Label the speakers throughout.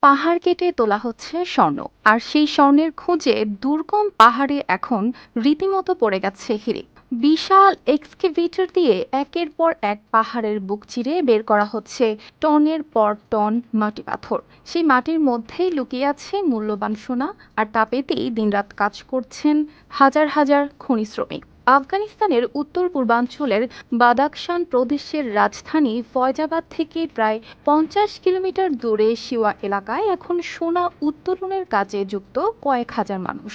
Speaker 1: পাহাড় কেটে তোলা হচ্ছে স্বর্ণ, আর সেই স্বর্ণের খোঁজে দুর্গম পাহাড়ে এখন রীতিমতো পড়ে গেছে হিড়িক। বিশাল এক্সকেভেটর দিয়ে একের পর এক পাহাড়ের বুক চিরে বের করা হচ্ছে টনের পর টন মাটি পাথর। সেই মাটির মধ্যেই লুকিয়ে আছে মূল্যবান সোনা, আর তা পেতেই দিনরাত কাজ করছেন হাজার হাজার খনি শ্রমিক। আফগানিস্তানের উত্তর পূর্বাঞ্চলের বাদাখশান প্রদেশের রাজধানী ফয়জাবাদ থেকে প্রায় ৫০ কিলোমিটার দূরে সিওয়া এলাকায় এখন সোনা উত্তোলনের কাজে যুক্ত কয়েক হাজার মানুষ।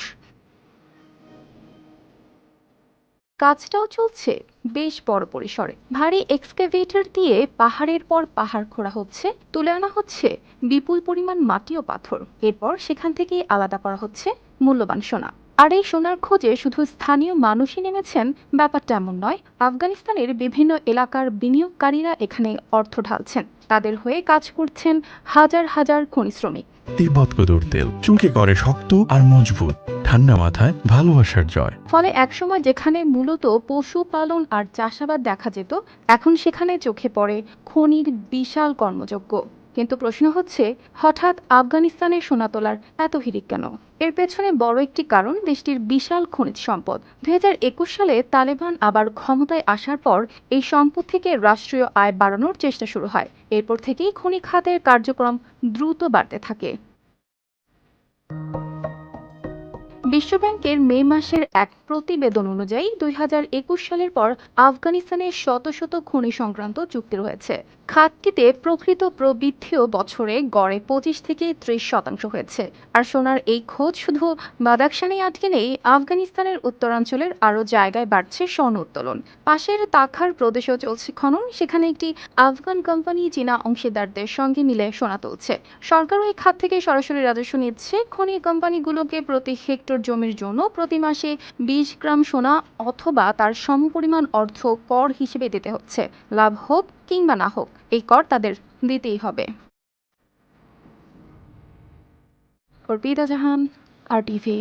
Speaker 1: কাজটাও চলছে বেশ বড় পরিসরে। ভারী এক্সকাভেটর দিয়ে পাহাড়ের পর পাহাড় খোঁড়া হচ্ছে, তুলে আনা হচ্ছে বিপুল পরিমাণ মাটি ও পাথর। এরপর সেখান থেকেই আলাদা করা হচ্ছে মূল্যবান সোনা। আর এই সোনার খোঁজে শুধু স্থানীয় মানুষই নেমেছেন ব্যাপারটা এমন নয়। আফগানিস্তানের বিভিন্ন এলাকার বিনিয়োগকারীরা এখানে অর্থ ঢালছেন, তাদের হয়ে কাজ করছেন হাজার হাজার খনি শ্রমিক।
Speaker 2: তিব্বত কদুর তেল চুলকে করে শক্ত আর মজবুত, ঠান্ডা মাথায় ভালোবাসার জয়।
Speaker 1: ফলে একসময় যেখানে মূলত পশুপালন আর চাষাবাদ দেখা যেত, এখন সেখানে চোখে পড়ে খনির বিশাল কর্মযজ্ঞ। কিন্তু প্রশ্ন হচ্ছে, হঠাৎ আফগানিস্তানের সোনা তোলার এত হিড়িক কেন? এর পেছনে বড় একটি কারণ দেশটির বিশাল খনিজ সম্পদ। ২০২১ সালে তালেবান আবার ক্ষমতায় আসার পর এই সম্পদ থেকে রাষ্ট্রীয় আয় বাড়ানোর চেষ্টা শুরু হয়। এরপর থেকেই খনি খাতের কার্যক্রম দ্রুত বাড়তে থাকে। বিশ্বব্যাংকের মে মাসের এক প্রতিবেদন অনুযায়ী ২০২১ সালের পর আফগানিস্তানের শত শত খনি সংক্রান্ত চুক্তি রয়েছে। খাতটিতে প্রকৃত প্রবৃদ্ধিও বছরে গড়ে ২৫ থেকে ৩০% হয়েছে। আর সোনার এই খোঁজ শুধু বাদাখশানেই আটকে নেই, আফগানিস্তানের উত্তরাঞ্চলের আরও জায়গায় বাড়ছে স্বর্ণ উত্তোলন। পাশের তাখার প্রদেশেও চলছে খনন, সেখানে একটি আফগান কোম্পানি চীনা অংশীদারদের সঙ্গে মিলে সোনা তুলছে। সরকারও এই খাত থেকে সরাসরি রাজস্ব নিচ্ছে। খনি কোম্পানিগুলোকে প্রতি হেক্টর জমির জন্য প্রতি মাসে ২০ গ্রাম সোনা অথবা তার সমপরিমাণ অর্থ কর হিসেবে দিতে হচ্ছে। লাভ হোক কিংবা না হোক, এই কর তাদের দিতেই হবে। অর্পিতা জাহান, আর টিভি।